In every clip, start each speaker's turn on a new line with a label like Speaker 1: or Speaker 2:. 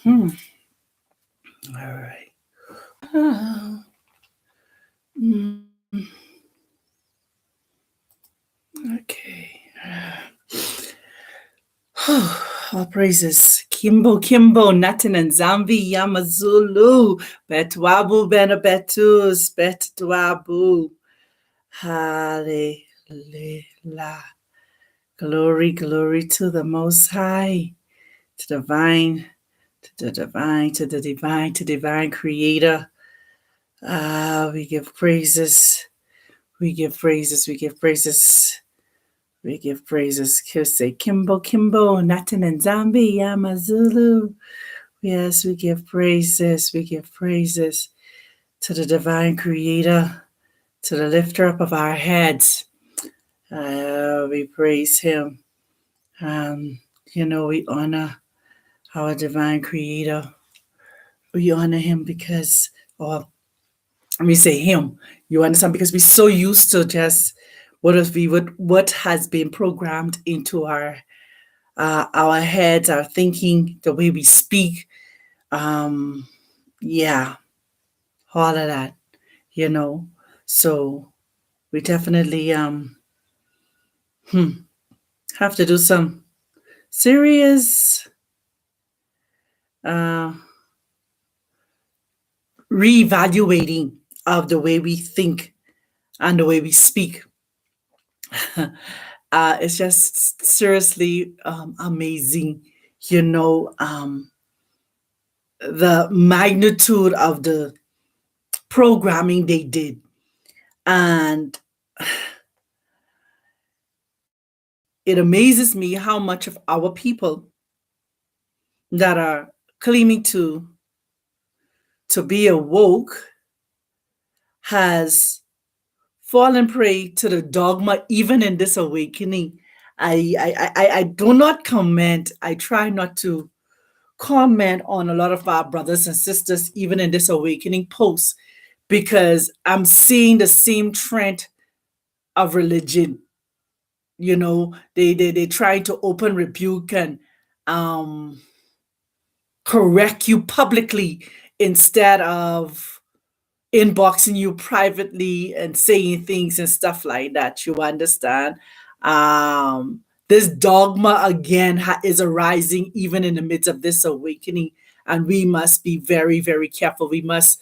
Speaker 1: Hmm. All right. Ah, mm, okay. All praises. Kimbo, Kimbo, Natin and Zambi, Yamazulu, Betwabu, Benabetus, Betwabu. Hallelujah. Glory, glory to the Most High, to the divine, to the divine, to the divine, to divine Creator. We give praises. We give praises. We give praises. We give praises. Say Kimbo, Kimbo, Natin and Zambi, Yamazulu. Yes, we give praises. We give praises to the divine Creator, to the lifter up of our heads. We praise Him. Um, we honor our divine Creator. We honor Him because, or let me say Him. You understand? Because we're so used to just what has been programmed into our heads, our thinking, the way we speak. Yeah, all of that. So we definitely have to do some serious uh, reevaluating of the way we think and the way we speak. It's just seriously amazing, you know, the magnitude of the programming they did. And it amazes me how much of our people that are claiming to be awoke has fallen prey to the dogma even in this awakening. I do not comment. I try not to comment on a lot of our brothers and sisters even in this awakening post because I'm seeing the same trend of religion. They try to open rebuke and um correct you publicly instead of inboxing you privately and saying things and stuff like that. You understand? This dogma again is arising even in the midst of this awakening, and we must be very, very careful. We must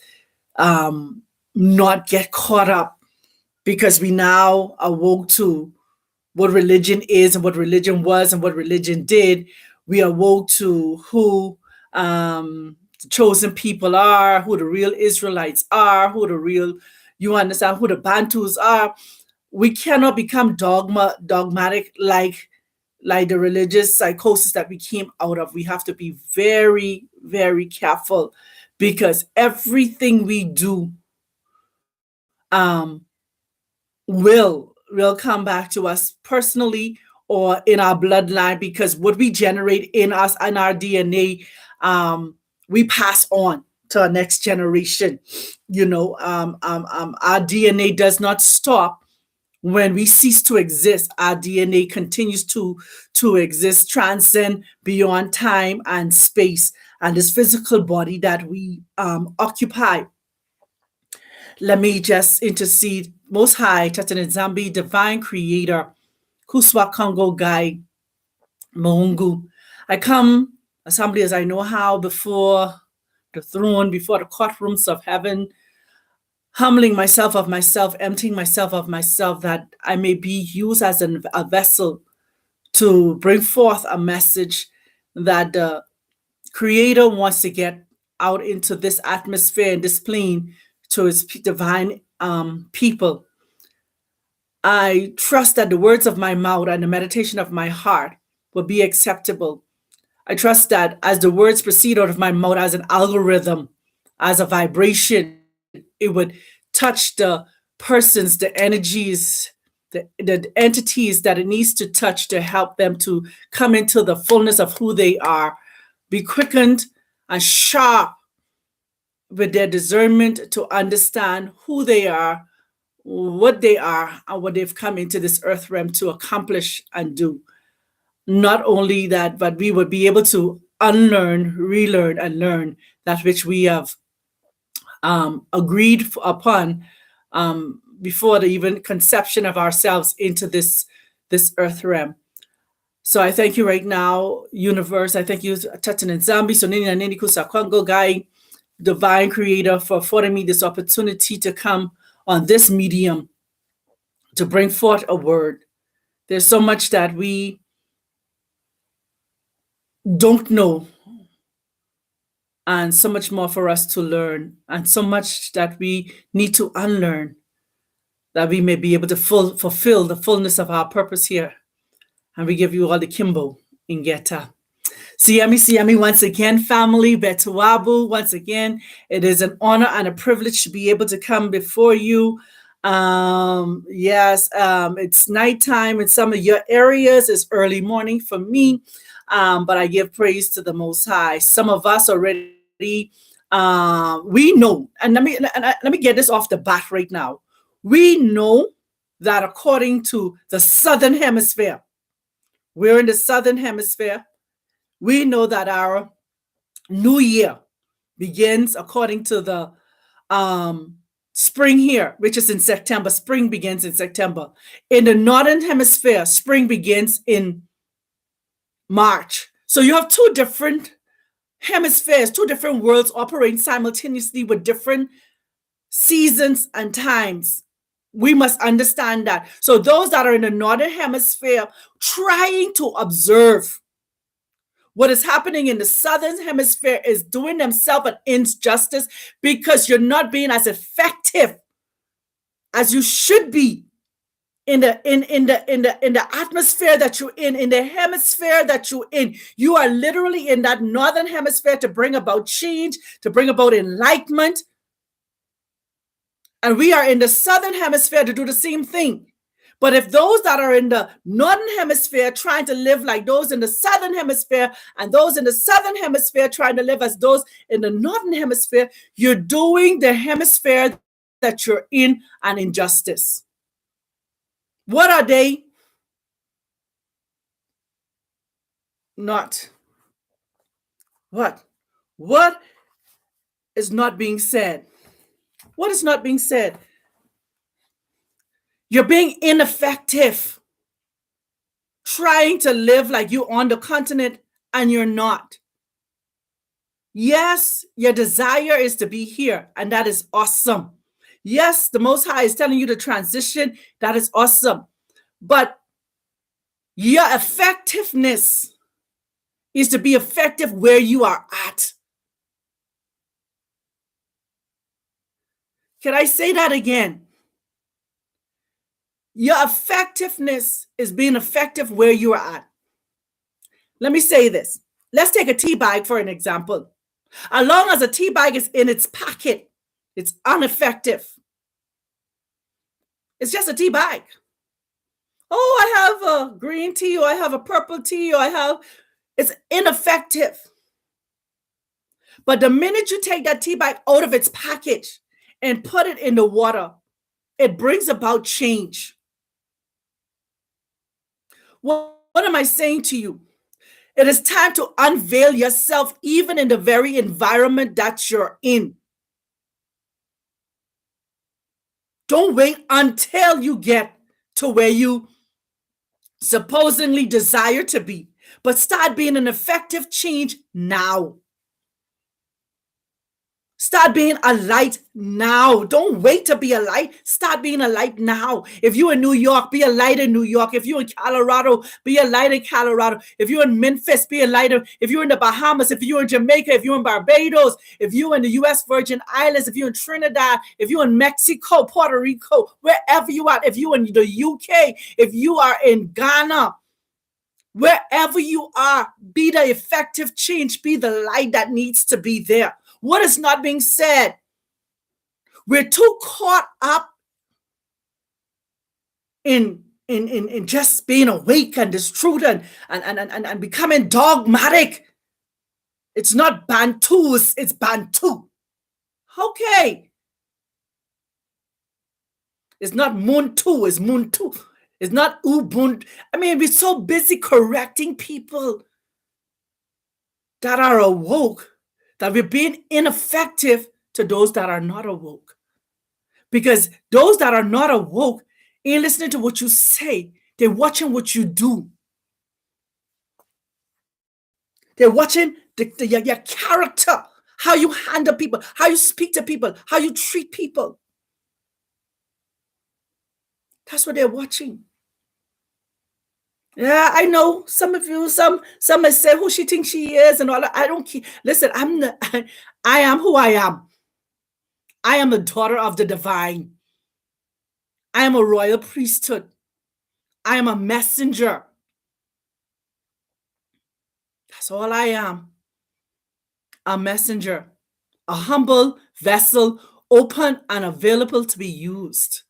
Speaker 1: not get caught up because we now awoke to what religion is and what religion was and what religion did. We awoke to who the chosen people are, who the real Israelites are, who the real, you understand, who the Bantus are. We cannot become dogmatic like the religious psychosis that we came out of. We have to be very, very careful because everything we do will come back to us personally or in our bloodline because what we generate in us and our DNA, we pass on to our next generation. Our DNA does not stop when we cease to exist. Our DNA continues to exist, transcend beyond time and space, and this physical body that we occupy. Let me just intercede. Most High, Tatan Zambi, Divine Creator, Kuswa Kongo Gai, Mohungu. I come, assembly as I know how, before the throne, before the courtrooms of heaven, humbling myself of myself, emptying myself of myself, that I may be used as a vessel to bring forth a message that the Creator wants to get out into this atmosphere and this plane to His divine people. I trust that the words of my mouth and the meditation of my heart will be acceptable. I trust that as the words proceed out of my mouth as an algorithm, as a vibration, it would touch the persons, the energies, the entities that it needs to touch to help them to come into the fullness of who they are, be quickened and sharp with their discernment to understand who they are, what they are, and what they've come into this earth realm to accomplish and do. Not only that, but we would be able to unlearn, relearn, and learn that which we have agreed upon before the even conception of ourselves into this earth realm. So I thank you right now, universe. I thank you, Tatan and Zambi, so Nini and Nini Kusakwango Guy, divine creator, for affording me this opportunity to come on this medium to bring forth a word. There's so much that we don't know, and so much more for us to learn, and so much that we need to unlearn, that we may be able to fulfill the fullness of our purpose here. And we give you all the Kimbo in Geta. Siami once again, family, Betuabu, once again, it is an honor and a privilege to be able to come before you. It's nighttime in some of your areas. It's early morning for me, but I give praise to the Most High. Some of us already, we know, and let me get this off the bat right now. We know that according to the Southern Hemisphere, we're in the Southern Hemisphere. We know that our new year begins according to the spring here, which is in September. Spring begins in September. In the Northern Hemisphere, spring begins in March. So you have two different hemispheres, two different worlds operating simultaneously with different seasons and times. We must understand that. So those that are in the Northern Hemisphere trying to observe what is happening in the Southern Hemisphere is doing themselves an injustice, because you're not being as effective as you should be in the atmosphere that you're in the hemisphere that you're in. You are literally in that Northern Hemisphere to bring about change, to bring about enlightenment. And we are in the Southern Hemisphere to do the same thing. But if those that are in the Northern Hemisphere trying to live like those in the Southern Hemisphere, and those in the Southern Hemisphere trying to live as those in the Northern Hemisphere, you're doing the hemisphere that you're in an injustice. What are they not? What is not being said? What is not being said? You're being ineffective, trying to live like you're on the continent and you're not. Yes, your desire is to be here, and that is awesome. Yes, the Most High is telling you to transition. That is awesome. But your effectiveness is to be effective where you are at. Can I say that again? Your effectiveness is being effective where you are at. Let me say this. Let's take a tea bag for an example. As long as a tea bag is in its packet, it's ineffective. It's just a tea bag. Oh, I have a green tea, or I have a purple tea, or it's ineffective. But the minute you take that tea bag out of its package and put it in the water, it brings about change. What am I saying to you? It is time to unveil yourself even in the very environment that you're in. Don't wait until you get to where you supposedly desire to be, but start being an effective change now. Start being a light now. Don't wait to be a light. Start being a light now. If you're in New York, be a light in New York. If you're in Colorado, be a light in Colorado. If you're in Memphis, be a light. If you're in the Bahamas, if you're in Jamaica, if you're in Barbados, if you're in the U.S. Virgin Islands, if you're in Trinidad, if you're in Mexico, Puerto Rico, wherever you are, if you're in the UK, if you are in Ghana, wherever you are, be the effective change. Be the light that needs to be there. What is not being said? We're too caught up in just being awake and this truth and becoming dogmatic. It's not Bantu, it's Bantu. Okay. It's not Muntu, it's Muntu. It's not Ubuntu. I mean, we're so busy correcting people. that are awoke, that we're being ineffective to those that are not awoke. Because those that are not awoke ain't listening to what you say. They're watching what you do. They're watching your character, how you handle people, how you speak to people, how you treat people. That's what they're watching. Yeah, I know some of you, some may say who she thinks she is and all that. I don't care. Listen, I am who I am. I am a daughter of the divine. I am a royal priesthood. I am a messenger. That's all I am. A messenger, a humble vessel, open and available to be used.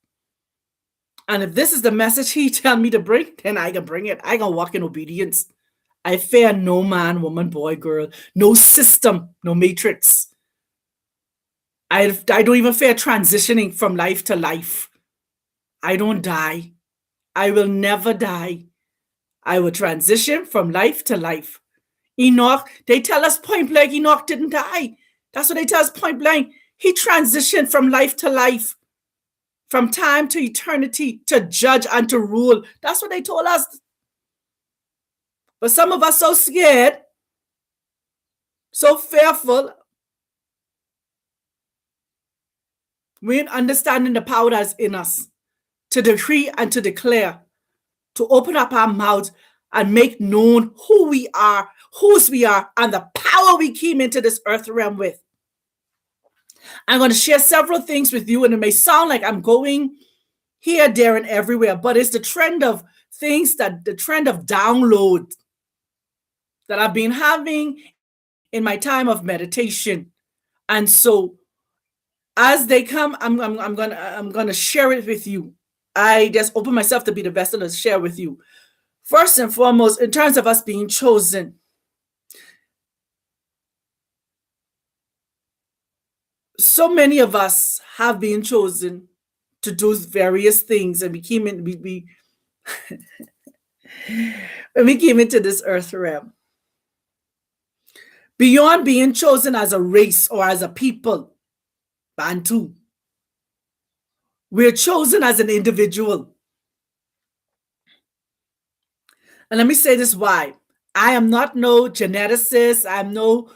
Speaker 1: And if this is the message he tell me to bring, then I can bring it. I can walk in obedience. I fear no man, woman, boy, girl, no system, no matrix. I don't even fear transitioning from life to life. I don't die. I will never die. I will transition from life to life. Enoch, they tell us point blank, Enoch didn't die. That's what they tell us point blank. He transitioned from life to life, from time to eternity, to judge and to rule. That's what they told us. But some of us so scared, so fearful. We ain't understanding the power that's in us to decree and to declare, to open up our mouths and make known who we are, whose we are, and the power we came into this earth realm with. I'm going to share several things with you, and it may sound like I'm going here, there, and everywhere, but it's the trend of things, that the trend of download that I've been having in my time of meditation. And so as they come, I'm gonna share it with you. I just open myself to be the vessel to share with you. First and foremost, in terms of us being chosen, so many of us have been chosen to do various things, and we came in. When we came into this earth realm, beyond being chosen as a race or as a people, Bantu, we're chosen as an individual. And let me say this why. I am not no geneticist. I'm no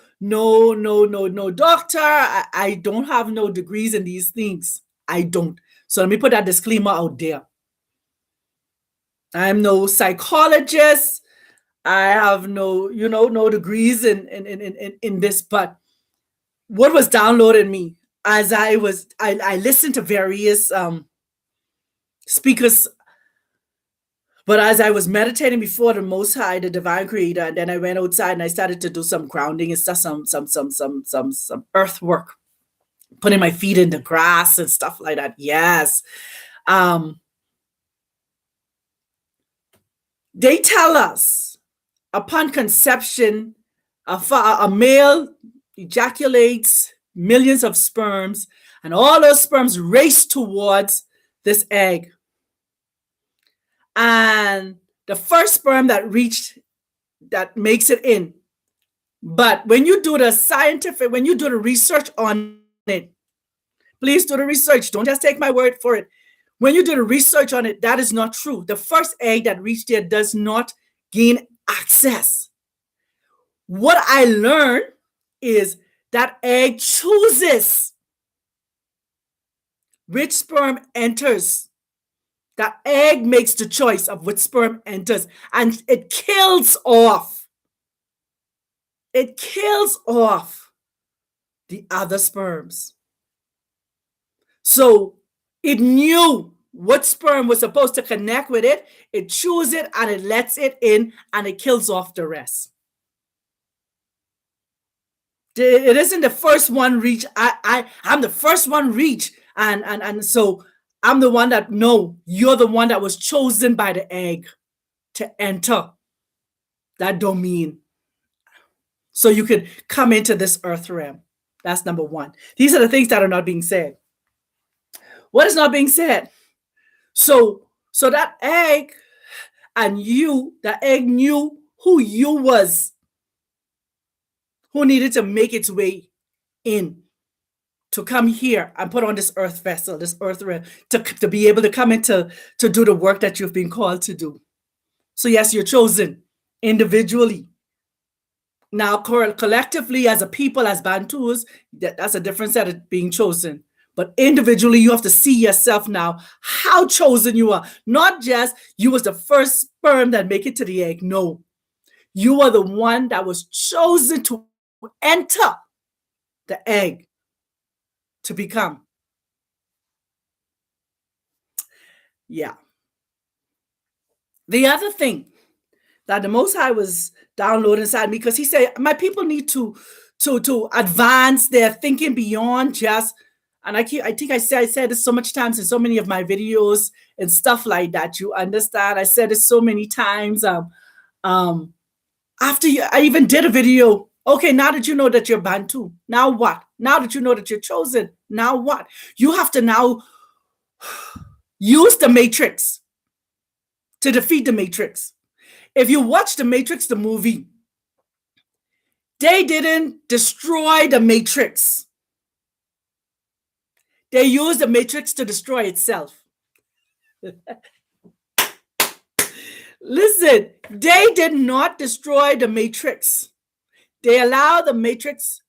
Speaker 1: doctor. I don't have no degrees in these things. I don't. So let me put that disclaimer out there. I'm no psychologist. I have no degrees in this, but what was downloaded in me as I listened to various speakers, but as I was meditating before the Most High, the Divine Creator, and then I went outside and I started to do some grounding and stuff, some earth work, putting my feet in the grass and stuff like that. Yes. They tell us upon conception, a male ejaculates millions of sperms, and all those sperms race towards this egg. And the first sperm that makes it in. But when you do when you do the research on it, please do the research. Don't just take my word for it. When you do the research on it, that is not true. The first egg that reached there does not gain access. What I learned is that egg chooses which sperm enters. That egg makes the choice of which sperm enters, and it kills off. It kills off the other sperms. So it knew what sperm was supposed to connect with it. It chooses it and it lets it in and it kills off the rest. It isn't the first one reach. I'm the first one reach. And so I'm the one that, no, you're the one that was chosen by the egg to enter that domain. So you could come into this earth realm. That's number one. These are the things that are not being said. What is not being said? So that egg and you, that egg knew who you was. who needed to make its way in to come here and put on this earth vessel, this earth realm, to be able to come into to do the work that you've been called to do. So yes, you're chosen individually. Now, collectively, as a people, as Bantus, that's a different set of being chosen. But individually, you have to see yourself now, how chosen you are. Not just you was the first sperm that make it to the egg. No, you are the one that was chosen to enter the egg to become. Yeah. The other thing that the Most High was downloading inside me, because he said, my people need to advance their thinking beyond just, and I think I said this so much times in so many of my videos and stuff like that. You understand? I said it so many times. After I even did a video. Okay, now that you know that you're Bantu, now what? Now that you know that you're chosen, now what? You have to now use the matrix to defeat the matrix. If you watch the Matrix, the movie, they didn't destroy the matrix. They used the matrix to destroy itself. Listen, they did not destroy the matrix. They allowed the matrix.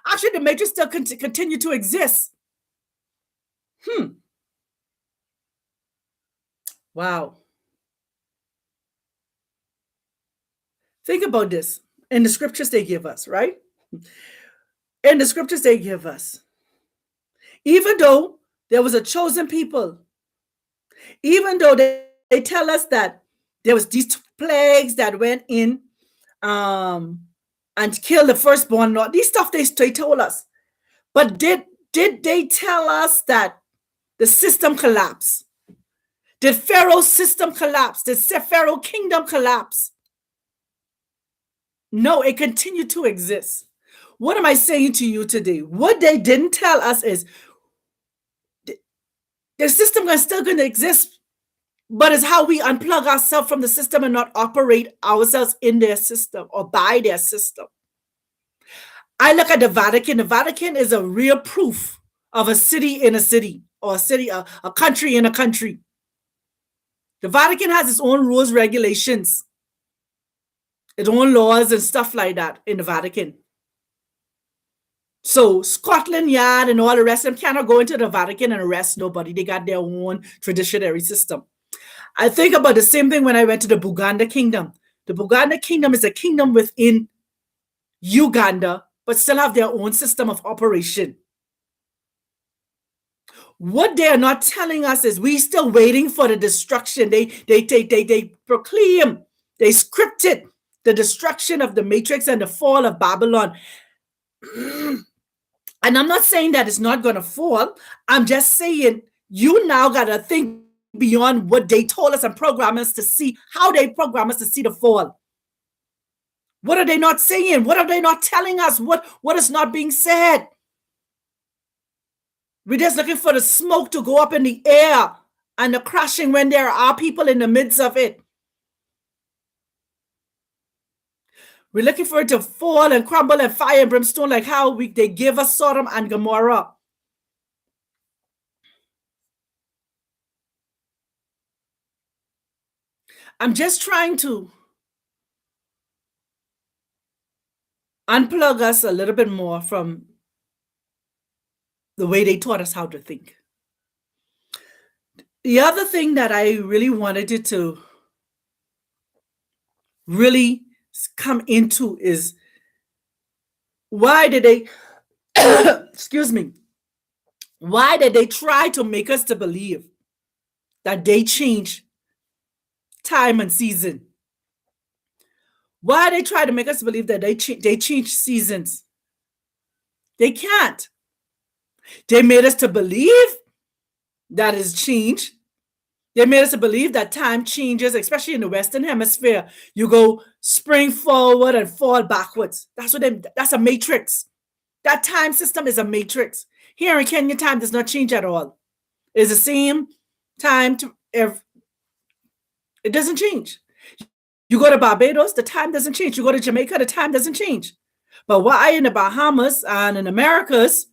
Speaker 1: Actually, the matrix still continue to exist. Wow. Think about this. In the scriptures they give us, right? In the scriptures they give us, even though there was a chosen people, even though they tell us that there was these plagues that went in and killed the firstborn, these stuff they told us. But did they tell us that the system collapsed? Did Pharaoh's system collapse? Did Pharaoh's kingdom collapse? No, it continued to exist. What am I saying to you today? What they didn't tell us is the system is still going to exist, but it's how we unplug ourselves from the system and not operate ourselves in their system or by their system. I look at the Vatican. The Vatican is a real proof of a city in a city, or a country in a country. The Vatican has its own rules, regulations, its own laws and stuff like that in the Vatican. So Scotland Yard and all the rest of them cannot go into the Vatican and arrest nobody. They got their own judiciary system. I think about the same thing when I went to the Buganda Kingdom. The Buganda Kingdom is a kingdom within Uganda, but still have their own system of operation. What they are not telling us is we still waiting for the destruction. They proclaim, they scripted the destruction of the matrix and the fall of Babylon. And I'm not saying that it's not going to fall. I'm just saying you now got to think beyond what they told us and program us to see, how they program us to see the fall. What are they not saying? What are they not telling us? What is not being said? We're just looking for the smoke to go up in the air and the crashing when there are people in the midst of it. We're looking for it to fall and crumble and fire and brimstone like how they gave us Sodom and Gomorrah. I'm just trying to unplug us a little bit more from the way they taught us how to think. The other thing that I really wanted it to really come into is, why did they excuse me, why did they try to make us to believe that they change time and season? Why they try to make us believe that they change seasons? They can't. They made us to believe that is change. They made us to believe that time changes, especially in the Western Hemisphere. You go spring forward and fall backwards. That's a matrix. That time system is a matrix. Here in Kenya, time does not change at all. It's the same time it doesn't change. You go to Barbados, the time doesn't change. You go to Jamaica, the time doesn't change. But why in the Bahamas and in Americas,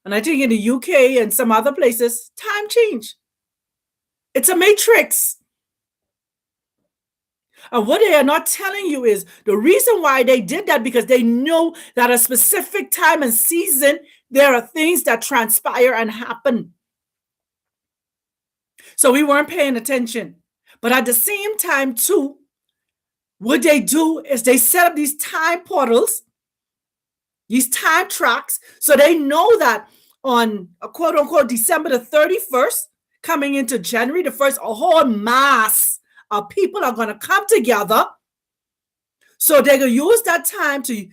Speaker 1: and I think in the UK and some other places, time change. It's a matrix. And what they are not telling you is the reason why they did that, because they know that a specific time and season, there are things that transpire and happen. So we weren't paying attention. But at the same time, too, what they do is they set up these time portals, these time tracks, so they know that on a quote unquote December the 31st, coming into January the 1st, a whole mass of people are going to come together. So they're going to use that time to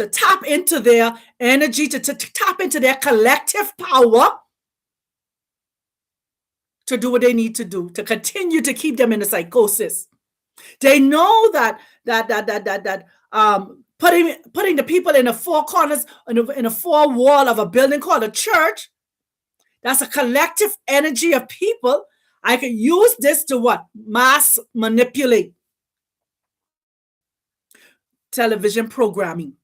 Speaker 1: tap into their energy, to tap into their collective power, to do what they need to do, to continue to keep them in a psychosis. They know that putting the people in the four corners, in a four wall of a building called a church, that's a collective energy of people. I can use this to what? Mass manipulate. Television programming.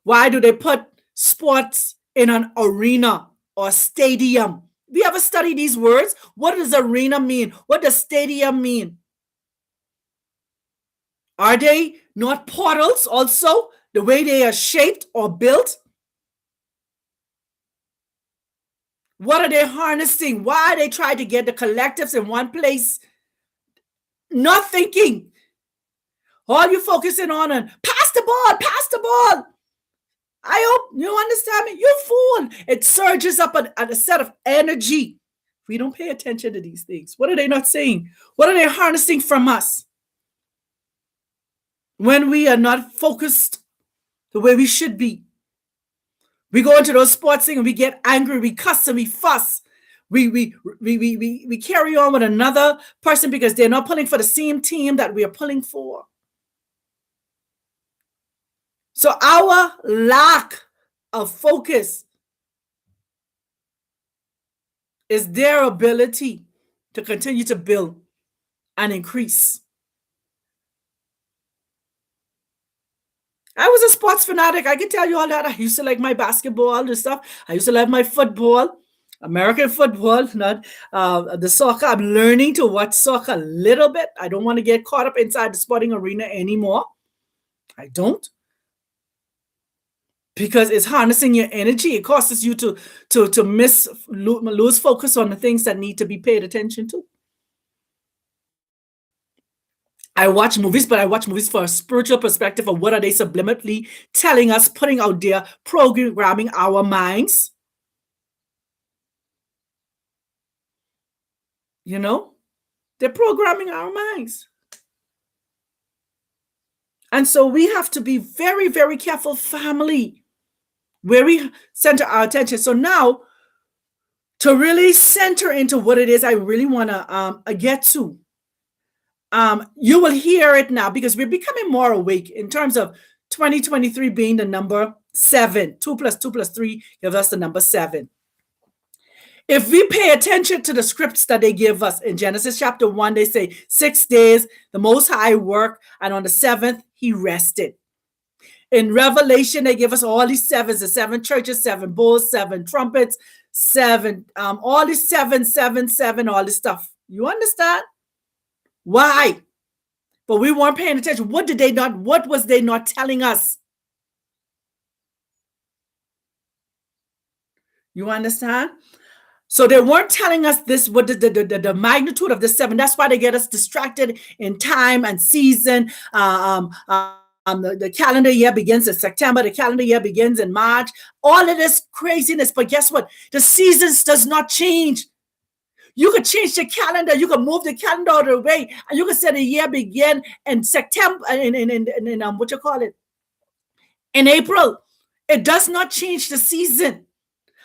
Speaker 1: Why do they put sports in an arena or stadium? We ever study these words? What does arena mean? What does stadium mean? Are they not portals also, the way they are shaped or built? What are they harnessing? Why are they trying to get the collectives in one place? Not thinking. All you focusing on and pass the ball. I hope you understand me. You fool. It surges up at a set of energy. We don't pay attention to these things. What are they not saying? What are they harnessing from us? When we are not focused the way we should be. We go into those sports things and we get angry, we cuss and we fuss. We carry on with another person because they're not pulling for the same team that we are pulling for. So our lack of focus is their ability to continue to build and increase. I was a sports fanatic. I can tell you all that. I used to like my basketball and stuff. I used to love my football, American football, not the soccer. I'm learning to watch soccer a little bit. I don't want to get caught up inside the sporting arena anymore. I don't. Because it's harnessing your energy. It causes you to lose focus on the things that need to be paid attention to. I watch movies, but I watch movies for a spiritual perspective of what are they subliminally telling us, putting out there, programming our minds. You know, they're programming our minds. And so we have to be very, very careful, family, where we center our attention. So now, to really center into what it is I really want to get to, you will hear it now because we're becoming more awake in terms of 2023 being the number 7. 2 plus 2 plus 3 gives us the number 7. If we pay attention to the scripts that they give us in Genesis chapter 1, they say 6 days, the Most High worked, and on the 7th, he rested. In Revelation, they give us all these 7s, the 7 churches, 7 bowls, 7 trumpets, 7, all these 7, 7, 7, all this stuff. You understand? Why? But we weren't paying attention. What was they not telling us? You understand? So they weren't telling us this, what the magnitude of the 7. That's why they get us distracted in time and season. The calendar year begins in September. The calendar year begins in March. All of this craziness. But guess what? The seasons does not change. You could change the calendar. You could move the calendar out of the way. And you could say the year begin in September, in what you call it? In April. It does not change the season.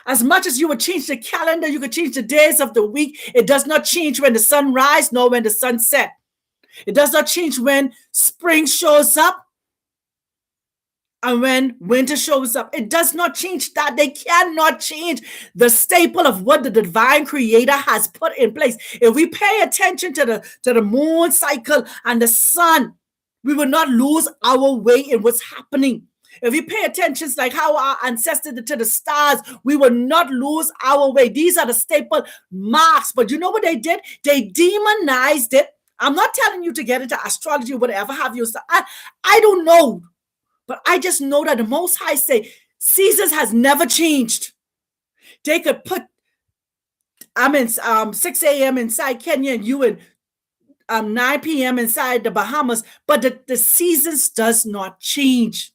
Speaker 1: As much as you would change the calendar, you could change the days of the week. It does not change when the sun rises nor when the sun sets. It does not change when spring shows up And when winter shows up, it does not change that. They cannot change the staple of what the divine creator has put in place. If we pay attention to the moon cycle and the sun, we will not lose our way in what's happening. If we pay attention, it's like how our ancestors did to the stars, we will not lose our way. These are the staple marks. But you know what they did? They demonized it. I'm not telling you to get into astrology or whatever have you. I don't know. But I just know that the Most High say seasons has never changed. They could put, 6 a.m. inside Kenya and you in 9 p.m. inside the Bahamas, but the seasons does not change.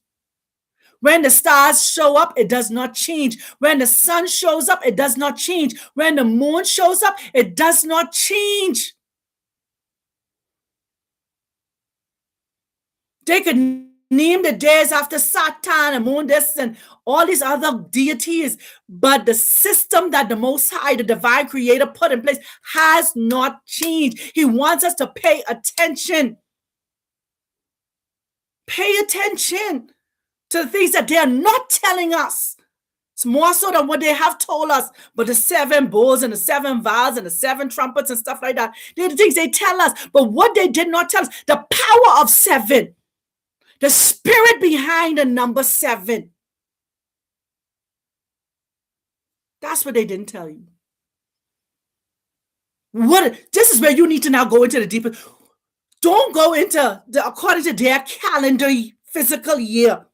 Speaker 1: When the stars show up, it does not change. When the sun shows up, it does not change. When the moon shows up, it does not change. They could name the days after Satan and Moon this and all these other deities, but the system that the Most High, the divine creator, put in place has not changed. He wants us to pay attention. Pay attention to the things that they are not telling us. It's more so than what they have told us. But the 7 bowls and the 7 vials and the 7 trumpets and stuff like that, they're the things they tell us. But what they did not tell us, the power of 7, the spirit behind the number 7. That's what they didn't tell you. This is where you need to now go into the deeper. Don't go into according to their calendar physical year.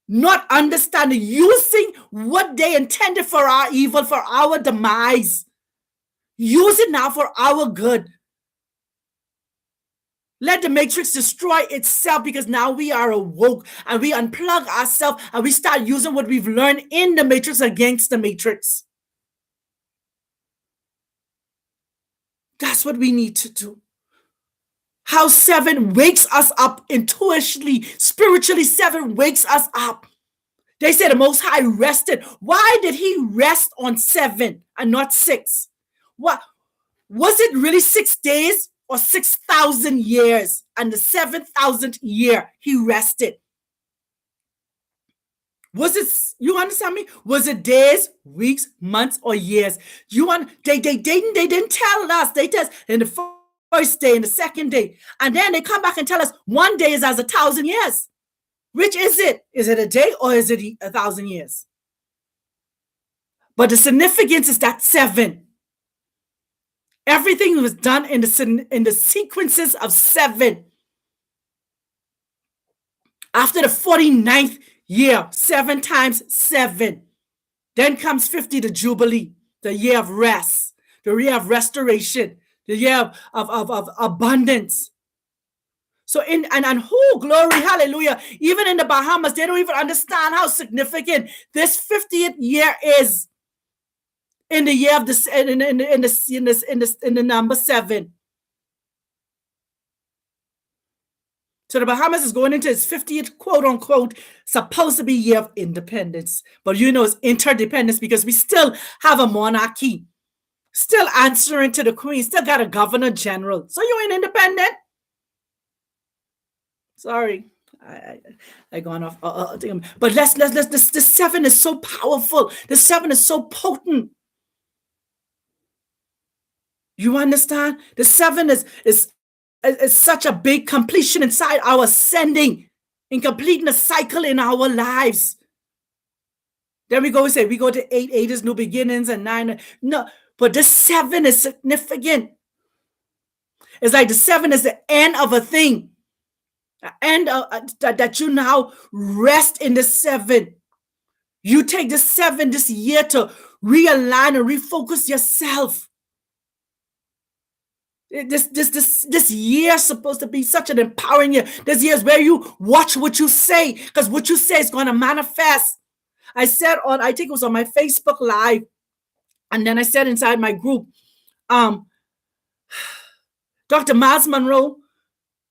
Speaker 1: Not understanding, using what they intended for our evil, for our demise. Use it now for our good. Let the matrix destroy itself, because now we are awoke and we unplug ourselves and we start using what we've learned in the matrix against the matrix. That's what we need to do. How 7 wakes us up intuitively, spiritually. 7 wakes us up. They say the Most High rested. Why did he rest on 7 and not 6? What was it really 6 days or 6,000 years? And the 7,000th year he rested. Was it, you understand me? Was it days, weeks, months, or years? They didn't tell us. They just in the first day and the second day, and then they come back and tell us 1 day is as 1,000 years. Which is it? Is it a day or is it 1,000 years? But the significance is that 7. Everything was done in the sequences of 7. After the 49th year, 7 times 7. Then comes 50, the Jubilee, the year of rest, the year of restoration, the year of abundance. So glory, hallelujah. Even in the Bahamas, they don't even understand how significant this 50th year is in the year of this in the number 7. So the Bahamas is going into its 50th, quote unquote, supposed to be year of independence. But it's interdependence, because we still have a monarchy, still answering to the Queen, still got a governor general. So you ain't independent. Sorry, I gone off. But let's. The 7 is so powerful. The 7 is so potent. You understand? The 7 is such a big completion inside our ascending, in completing a cycle in our lives. Then we go to 8. 8 is new beginnings, and 9. No, but the 7 is significant. It's like the 7 is the end of a thing. And that you now rest in the 7. You take the 7 this year to realign and refocus yourself. This year is supposed to be such an empowering year. This year is where you watch what you say, because what you say is going to manifest. I said I think it was on my Facebook Live, and then I said inside my group, Dr. Miles Monroe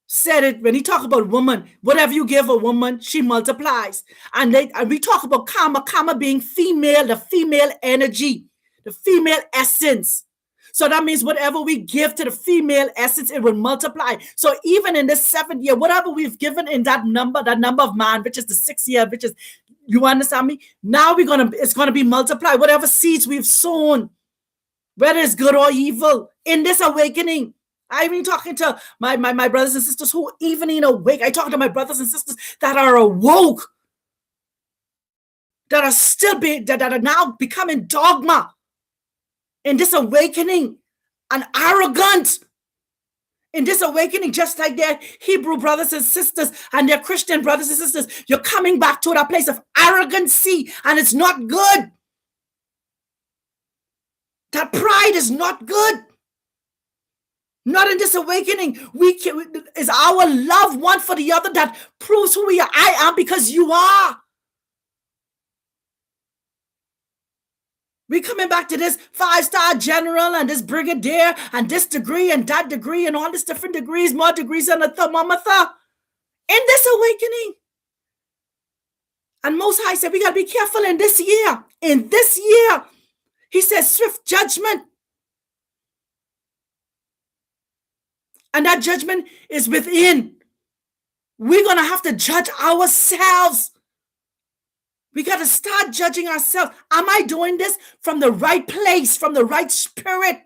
Speaker 1: said it when he talked about woman. Whatever you give a woman, she multiplies. And we talk about karma being female, the female energy, the female essence. So that means whatever we give to the female essence, it will multiply. So even in this 7th year, whatever we've given in that number of man, which is the 6th year, which is, you understand me? Now it's gonna be multiplied. Whatever seeds we've sown, whether it's good or evil, in this awakening. I've been talking to my brothers and sisters who even in awake. I talk to my brothers and sisters that are awoke, that are still that are now becoming dogma in this awakening and arrogant in this awakening, just like their Hebrew brothers and sisters and their Christian brothers and sisters. You're coming back to that place of arrogancy, and it's not good. That pride is not good. Not in this awakening. Is our love one for the other that proves who we are. I am because you are. We coming back to this 5-star general and this brigadier and this degree and that degree and all these different degrees, more degrees than a thermometer in this awakening. And Most High said we got to be careful in this year. In this year, he says swift judgment. And that judgment is within. We're going to have to judge ourselves. We got to start judging ourselves. Am I doing this from the right place, from the right spirit?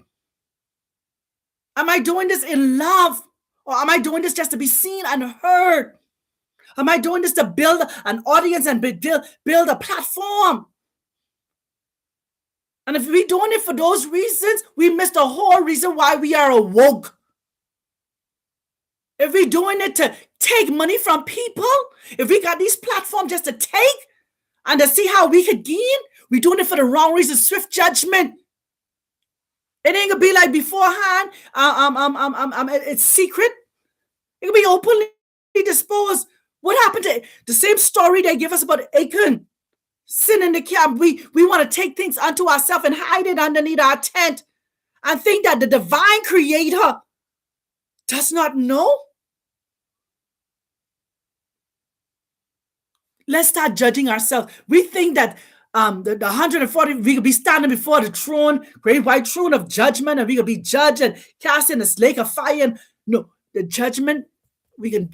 Speaker 1: Am I doing this in love? Or am I doing this just to be seen and heard? Am I doing this to build an audience and build a platform? And if we're doing it for those reasons, we miss the whole reason why we are awoke. If we're doing it to take money from people, if we got these platforms just to take, and to see how we could gain, we're doing it for the wrong reason. Swift judgment. It ain't gonna be like beforehand. It's secret. It can be openly disposed. What happened to the same story they give us about Achan? Sin in the camp. We want to take things unto ourselves and hide it underneath our tent and think that the divine creator does not know. Let's start judging ourselves. We think that the 140, we could be standing before the throne, great white throne of judgment, and we could be judged and cast in this lake of fire. And no, the judgment, we can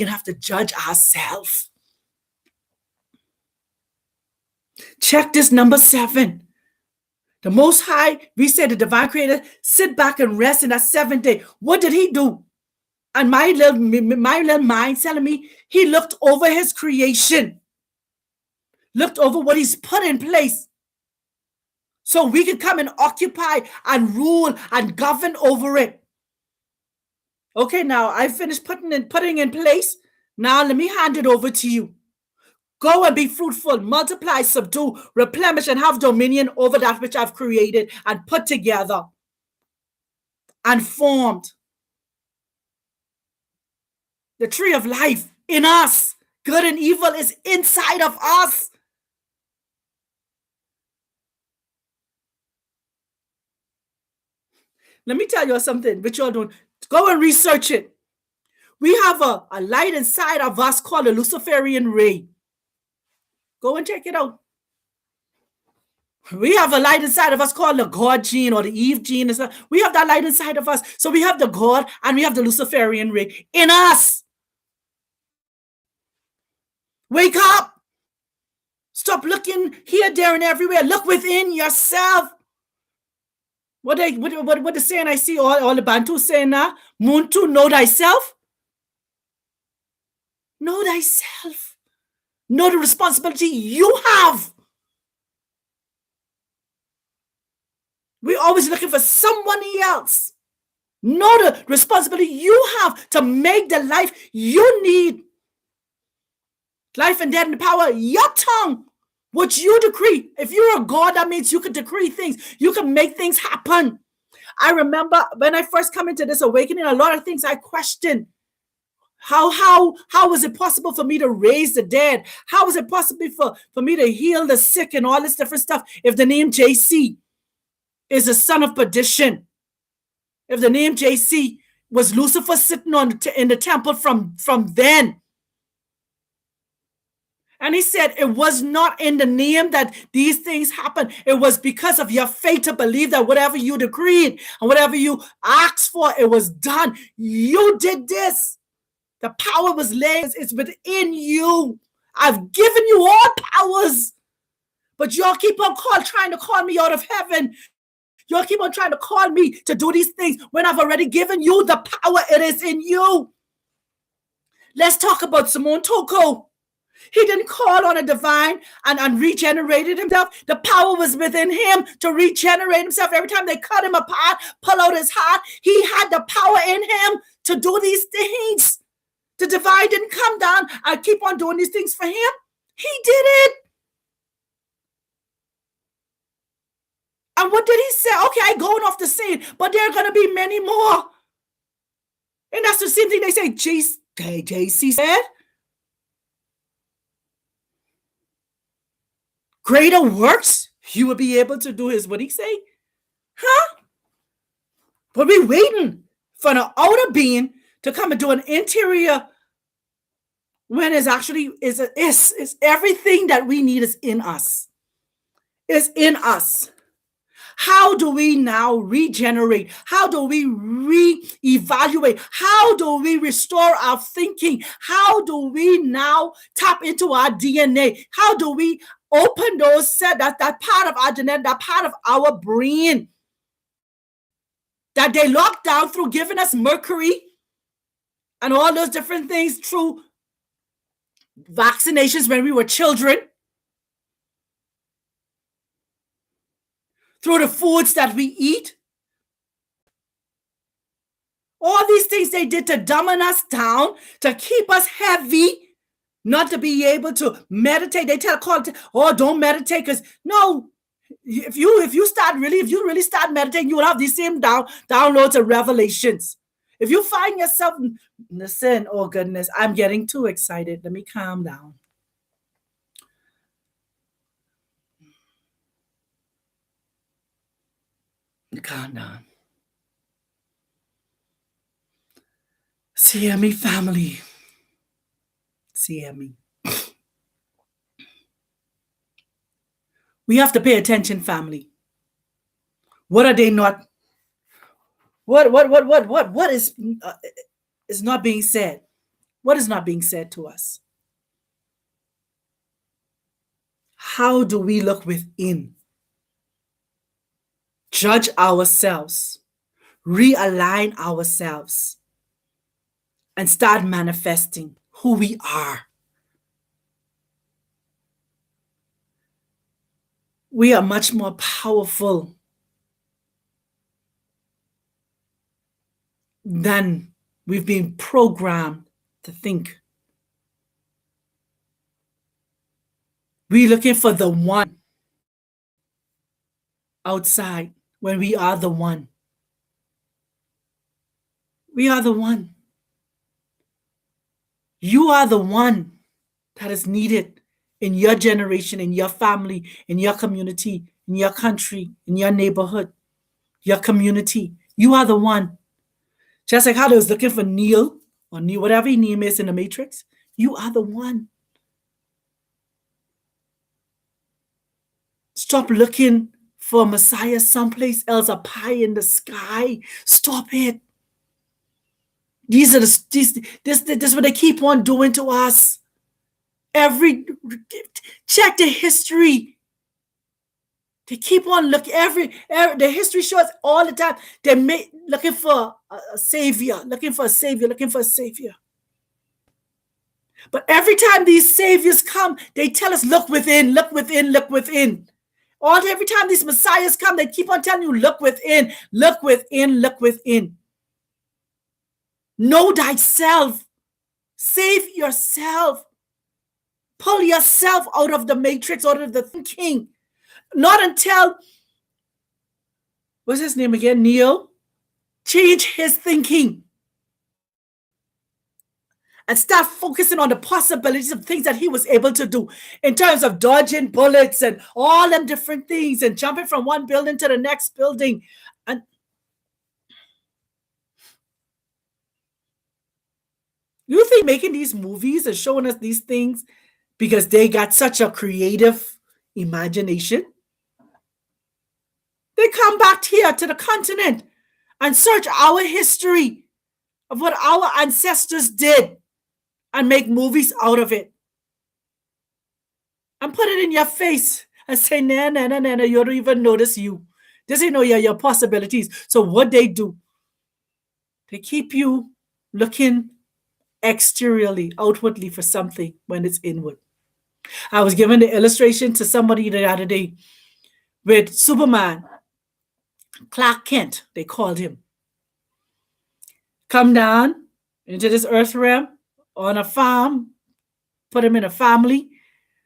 Speaker 1: have to judge ourselves. Check this number 7. The Most High, we said the divine creator, sit back and rest in that 7th day. What did he do? And my little mind telling me he looked over his creation. Looked over what he's put in place so we can come and occupy and rule and govern over it. Okay, now I finished putting in place. Now let me hand it over to you. Go and be fruitful, multiply, subdue, replenish, and have dominion over that which I've created and put together and formed. The tree of life in us, good and evil, is inside of us. Let me tell you something, which y'all don't. Go and research it. We have a light inside of us called the Luciferian ray. Go and check it out. We have a light inside of us called the God gene or the Eve gene. We have that light inside of us. So we have the God and we have the Luciferian ray in us. Wake up. Stop looking here, there, and everywhere. Look within yourself. What the saying I see all the Bantu saying now? Muntu, know thyself. Know thyself. Know the responsibility you have. We're always looking for someone else. Know the responsibility you have to make the life you need. Life and death and the power of your tongue. What you decree. If you're a God, that means you can decree things. You can make things happen. I remember when I first come into this awakening, a lot of things I questioned. How was it possible for me to raise the dead? How was it possible for me to heal the sick and all this different stuff if the name JC is the son of perdition? If the name JC was Lucifer sitting in the temple from then. And he said, it was not in the name that these things happen. It was because of your faith to believe that whatever you decreed and whatever you asked for, it was done. You did this. The power was laid. It's within you. I've given you all powers. But y'all keep on trying to call me out of heaven. Y'all keep on trying to call me to do these things when I've already given you the power. It is in you. Let's talk about Simon Toko. He didn't call on a divine and regenerated himself. The power was within him to regenerate himself. Every time they cut him apart, pull out his heart, he had the power in him to do these things. The divine didn't come down and keep on doing these things for him. He did it. And what did he say? Okay, I'm going off the scene, but there are going to be many more. And that's the same thing they say. JC said, greater works you will be able to do is what he say. Huh? But we're waiting for an outer being to come and do an interior when it's actually is everything that we need is in us. Is in us. How do we now regenerate? How do we reevaluate? How do we restore our thinking? How do we now tap into our DNA? How do we open those that part of our genetic, that part of our brain that they locked down through giving us mercury and all those different things through vaccinations when we were children? Through the foods that we eat. All these things they did to dumb us down, to keep us heavy, not to be able to meditate. They call it, oh, don't meditate, because no, if you really start meditating, you will have these same downloads of revelations. If you find yourself, listen, oh goodness, I'm getting too excited. Let me calm down. Calm down. CME family. CME. We have to pay attention, family. What are they not? What is not being said? What is not being said to us? How do we look within? Judge ourselves, realign ourselves, and start manifesting who we are. We are much more powerful than we've been programmed to think. We're looking for the one outside when we are the one. We are the one. You are the one that is needed in your generation, in your family, in your community, in your country, in your neighborhood, your community. You are the one. Just like how they was looking for Neo, or Neo, whatever his name is in the Matrix, you are the one. Stop looking for a Messiah someplace else, a pie in the sky. Stop it. This is what they keep on doing to us. Check the history. They keep on looking. The history shows all the time. They're looking for a savior, looking for a savior. But every time these saviors come, they tell us, look within, look within, look within. Every time these messiahs come, they keep on telling you, look within, look within, look within. Know thyself. Save yourself. Pull yourself out of the matrix, out of the thinking. Not until, what's his name again? Neo. Change his thinking. And start focusing on the possibilities of things that he was able to do in terms of dodging bullets and all them different things and jumping from one building to the next building. And you think making these movies and showing us these things because they got such a creative imagination. They come back here to the continent and search our history of what our ancestors did and make movies out of it. And put it in your face and say, nah, nah, nah, nah, nah, you don't even notice you. This ain't know your possibilities. So what they do, they keep you looking exteriorly, outwardly for something when it's inward. I was given the illustration to somebody the other day with Superman, Clark Kent, they called him. Come down into this earth realm on a farm, put him in a family.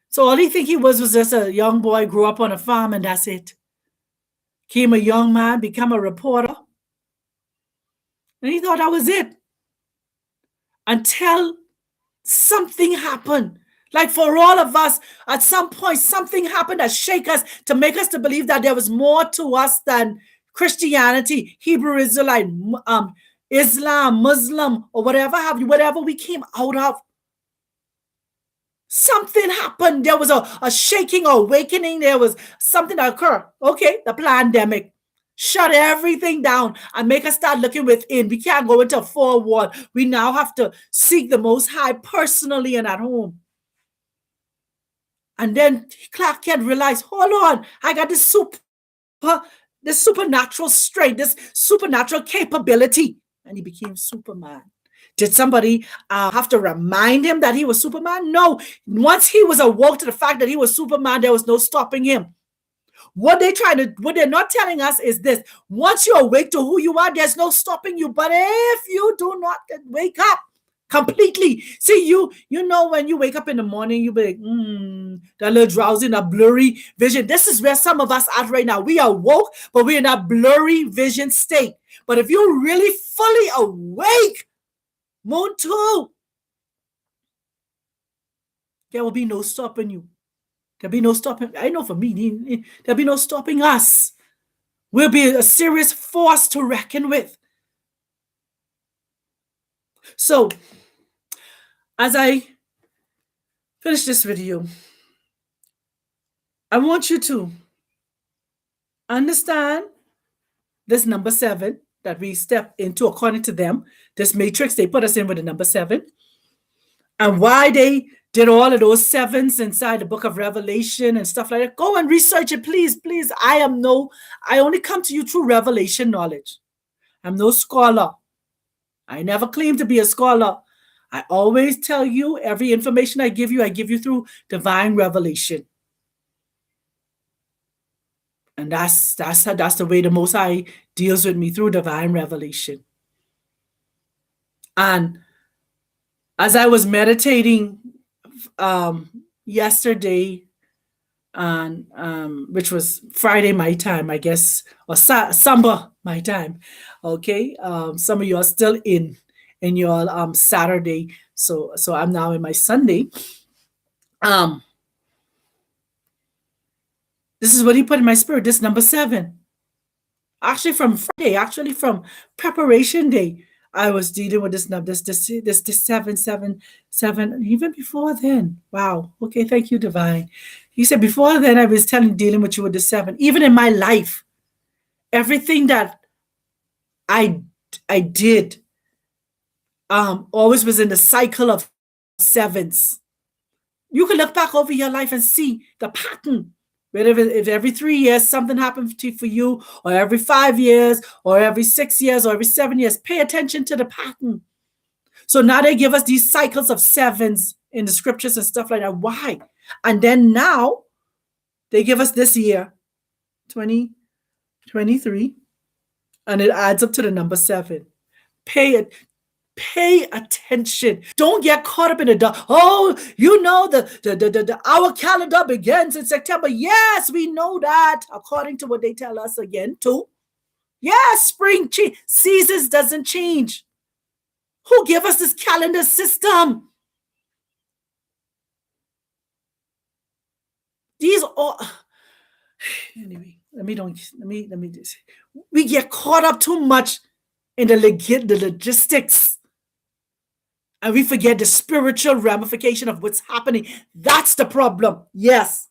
Speaker 1: So all he think he was just a young boy, grew up on a farm, and that's it. Came a young man, become a reporter. And he thought that was it. Until something happened. Like for all of us, at some point, something happened that shake us to make us to believe that there was more to us than Christianity, Hebrew Israelite, Islam, Muslim, or whatever we came out of. Something happened. There was a shaking or awakening. There was something that occurred. Okay, the pandemic. Shut everything down and make us start looking within. We can't go into a forward. We now have to seek the Most High personally and at home. And then Clark Kent realized, hold on, I got this supernatural strength, this supernatural capability. And he became Superman. Did somebody have to remind him that he was Superman? No. Once he was awoke to the fact that he was Superman, there was no stopping him. What they're not telling us is this: once you're awake to who you are, there's no stopping you. But if you do not wake up completely, see, you know, when you wake up in the morning, you be like, that little drowsy, that blurry vision. This is where some of us are right now. We are woke, but we're in a blurry vision state. But if you're really fully awake, Moon 2, there will be no stopping you. There'll be no stopping. I know for me, there'll be no stopping us. We'll be a serious force to reckon with. So, as I finish this video, I want you to understand this number 7 that we step into according to them. This matrix, they put us in with the number 7. And why they did all of those 7s inside the book of Revelation and stuff like that. Go and research it, please, please. I only come to you through revelation knowledge. I'm no scholar. I never claim to be a scholar. I always tell you every information I give you through divine revelation. And that's the way the Most High deals with me, through divine revelation. And as I was meditating yesterday, and which was Friday my time, I guess, or Samba my time. Okay, some of you are still in your Saturday, so I'm now in my Sunday. This is what he put in my spirit. This number 7, actually from Friday, actually from preparation day, I was dealing with this number, this 777. Even before then, wow. Okay, thank you, Divine. He said before then I was dealing with you with the 7. Even in my life, everything that I did, always was in the cycle of 7s. You can look back over your life and see the pattern. Whether if every 3 years something happens for you, or every 5 years, or every 6 years, or every 7 years, pay attention to the pattern. So now they give us these cycles of 7s in the scriptures and stuff like that. Why? And then now they give us this year, 2023, and it adds up to the number 7. Pay attention. Don't get caught up in the dark. Oh, you know our calendar begins in September. Yes, we know that, according to what they tell us again too. Yes, spring seasons doesn't change. Who gave us this calendar system? These all anyway. Let me just. We get caught up too much in the logistics. And we forget the spiritual ramification of what's happening. That's the problem. Yes.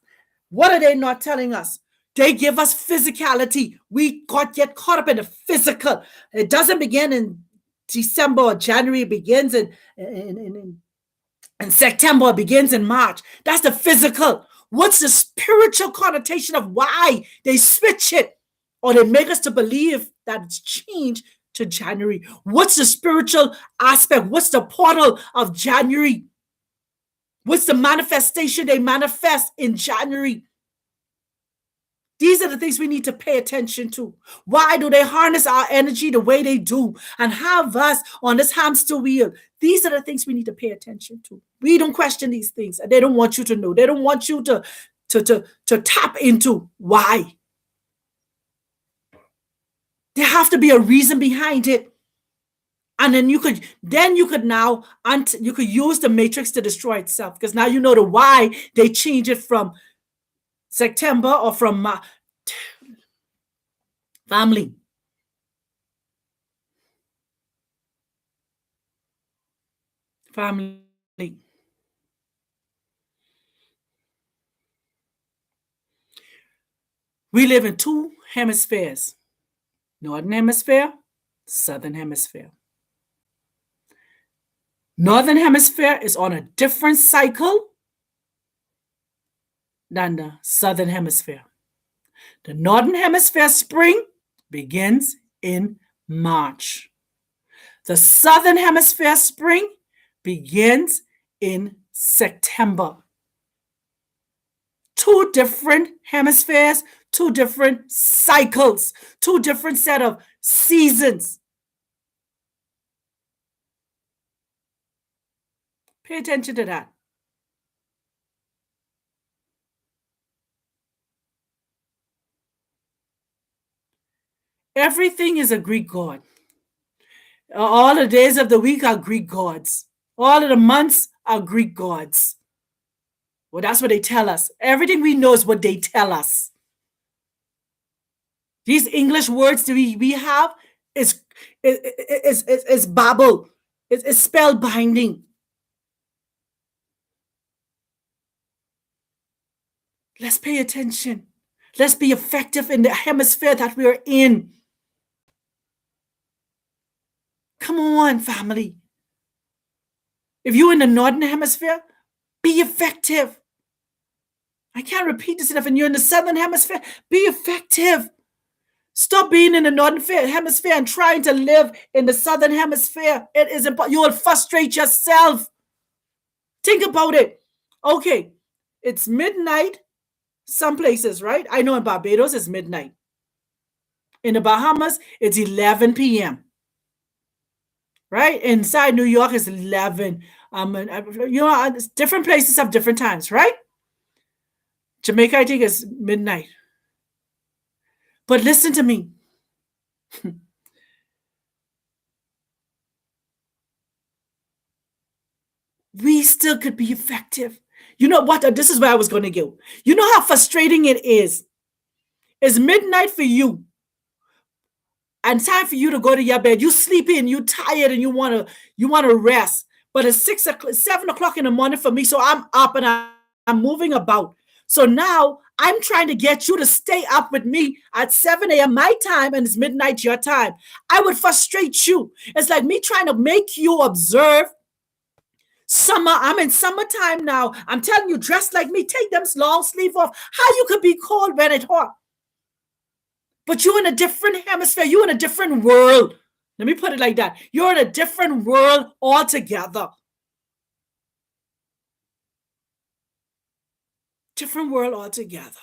Speaker 1: What are they not telling us? They give us physicality. We get caught up in the physical. It doesn't begin in December or January. It begins in September. It begins in March. That's the physical. What's the spiritual connotation of why they switch it or they make us to believe that it's changed to January? What's the spiritual aspect? What's the portal of January? What's the manifestation they manifest in January? These are the things we need to pay attention to. Why do they harness our energy the way they do and have us on this hamster wheel? These are the things we need to pay attention to. We don't question these things. They don't want you to know. They don't want you to tap into why. There have to be a reason behind it. And then you could now you could use the matrix to destroy itself, because now you know the why they change it from September or from family. We live in two hemispheres, Northern Hemisphere, Southern Hemisphere. Northern Hemisphere is on a different cycle than the Southern Hemisphere. The Northern Hemisphere spring begins in March. The Southern Hemisphere spring begins in September. Two different hemispheres, two different cycles, two different set of seasons. Pay attention to that. Everything is a Greek god. All the days of the week are Greek gods. All of the months are Greek gods. Well, that's what they tell us. Everything we know is what they tell us. These English words that we have is babble. It's spell binding. Let's pay attention. Let's be effective in the hemisphere that we are in. Come on, family. If you're in the Northern Hemisphere, be effective. I can't repeat this enough. And you're in the Southern Hemisphere, be effective. Stop being in the Northern Hemisphere and trying to live in the Southern Hemisphere. It is important. You will frustrate yourself. Think about it. Okay, it's midnight some places, right? I know in Barbados it's midnight. In the Bahamas, it's 11 p.m. Right? Inside New York, it's 11. Different places have different times, right? Jamaica, I think, is midnight. But listen to me. We still could be effective. You know what? This is where I was going to go. You know how frustrating it is? It's midnight for you. And time for you to go to your bed. You sleepy and you tired and you want to rest. But it's 7 o'clock in the morning for me. So I'm up and I'm moving about. So now I'm trying to get you to stay up with me at 7 a.m. my time, and it's midnight your time. I would frustrate you. It's like me trying to make you observe summer. I'm in summertime now. I'm telling you, dress like me. Take them long sleeve off. How you could be cold when it's hot? But you're in a different hemisphere. You're in a different world. Let me put it like that. You're in a different world altogether. Different world altogether.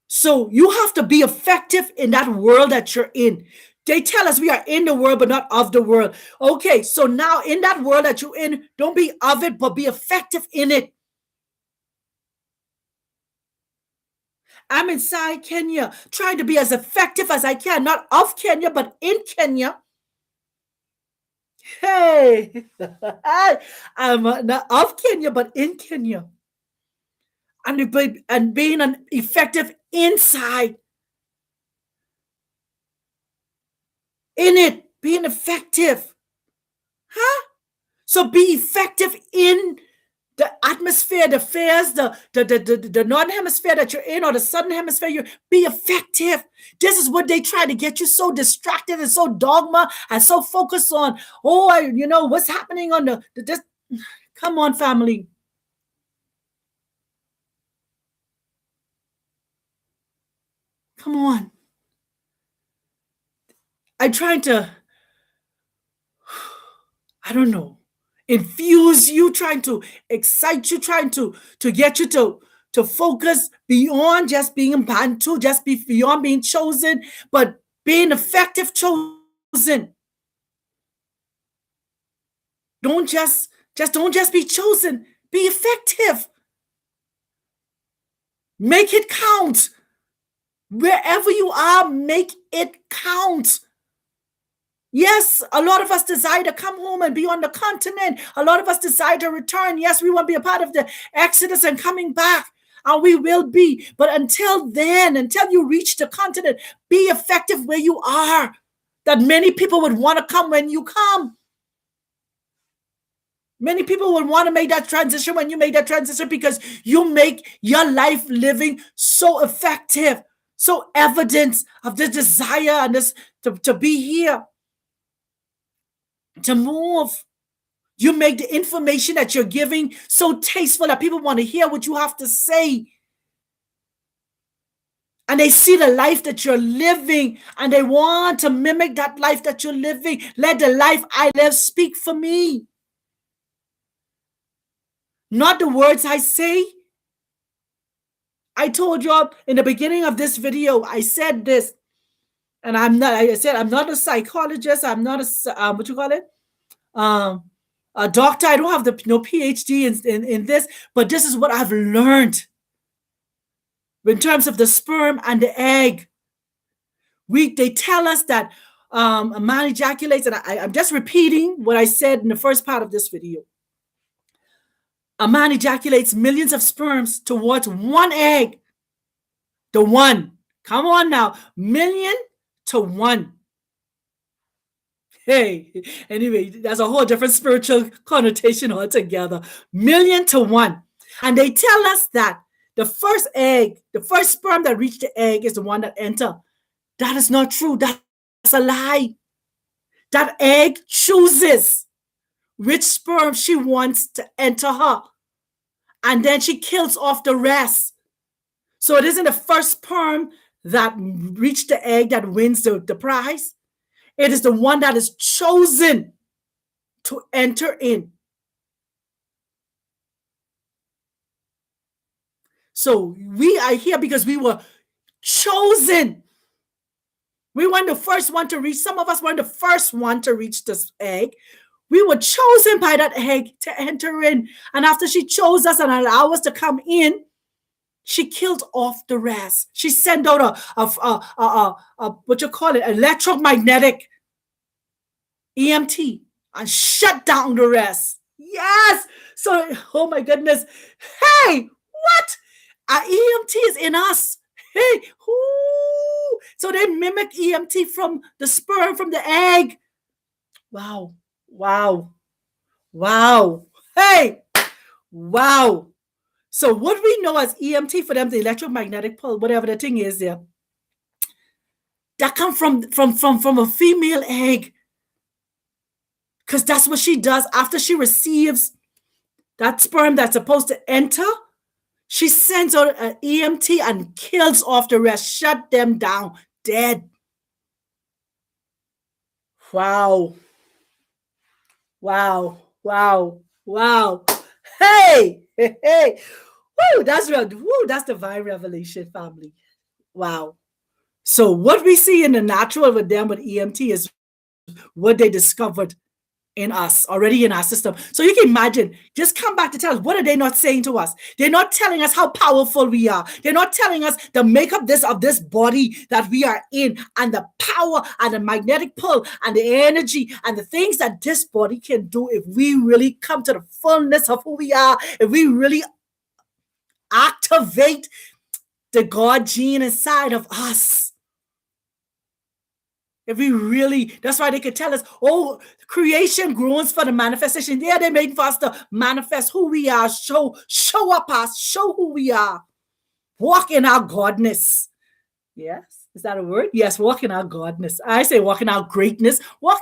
Speaker 1: So you have to be effective in that world that you're in. They tell us we are in the world, but not of the world. Okay, so now in that world that you're in, don't be of it, but be effective in it. I'm inside Kenya, trying to be as effective as I can, not of Kenya, but in Kenya. Hey, I'm not of Kenya, but in Kenya. And being an effective inside. In it, being effective. Huh? So be effective in the atmosphere, the phase, the northern hemisphere that you're in, or the southern hemisphere, you be effective. This is what they try to get you so distracted and so dogma and so focused on. Oh, what's happening on this. Come on, family. Come on. I'm trying to, I don't know, infuse you, trying to excite you, trying to get you to focus beyond just being Bantu, just beyond being chosen, but being effective chosen. Don't just be chosen. Be effective. Make it count. Wherever you are, make it count. Yes, a lot of us desire to come home and be on the continent. A lot of us desire to return. Yes, we want to be a part of the Exodus and coming back. And we will be. But until then, until you reach the continent, be effective where you are. That many people would want to come when you come. Many people would want to make that transition when you make that transition, because you make your life living so effective, so evidence of this desire and this to be here, to move. You make the information that you're giving so tasteful that people want to hear what you have to say. And they see the life that you're living and they want to mimic that life that you're living. Let the life I live speak for me. Not the words I say. I told you all in the beginning of this video, I said this, and I'm not a psychologist. I'm not a, what you call it? A doctor. I don't have no PhD in this, but this is what I've learned in terms of the sperm and the egg. They tell us that a man ejaculates, and I'm just repeating what I said in the first part of this video. A man ejaculates millions of sperms towards one egg. The one. Come on now. Million to one. Hey, anyway, that's a whole different spiritual connotation altogether. Million to one. And they tell us that the first egg, the first sperm that reached the egg is the one that enter. That is not true. That's a lie. That egg chooses which sperm she wants to enter her. And then she kills off the rest. So it isn't the first sperm that reached the egg that wins the prize. It is the one that is chosen to enter in. So we are here because we were chosen. We weren't the first one to reach. Some of us weren't the first one to reach this egg. We were chosen by that egg to enter in. And after she chose us and allowed us to come in, she killed off the rest. She sent out a what you call it, electromagnetic EMT, and shut down the rest. Yes. So, oh my goodness. Hey, what? Our EMT is in us. Hey, whoo. So they mimic EMT from the sperm, from the egg. Wow. Wow. Wow. Hey. Wow. So what we know as EMT for them, the electromagnetic pulse, whatever the thing is there, that come from a female egg. Because that's what she does after she receives that sperm that's supposed to enter. She sends out an EMT and kills off the rest, shut them down, dead. Wow. Wow. Wow. Wow. Hey. Hey. Woo, that's real. Woo, that's divine revelation, family. Wow. So what we see in the natural with them with EMT is what they discovered in us, already in our system. So you can imagine, just come back to tell us, what are they not saying to us? They're not telling us how powerful we are. They're not telling us the makeup of this body that we are in, and the power and the magnetic pull and the energy and the things that this body can do if we really come to the fullness of who we are, if we really activate the God gene inside of us. If we really, that's why they could tell us, oh, creation groans for the manifestation. Yeah, they're making for us to manifest who we are, show up us, show who we are. Walk in our godness. Yes. Is that a word? Yes, walk in our godness. I say walk in our greatness. Walk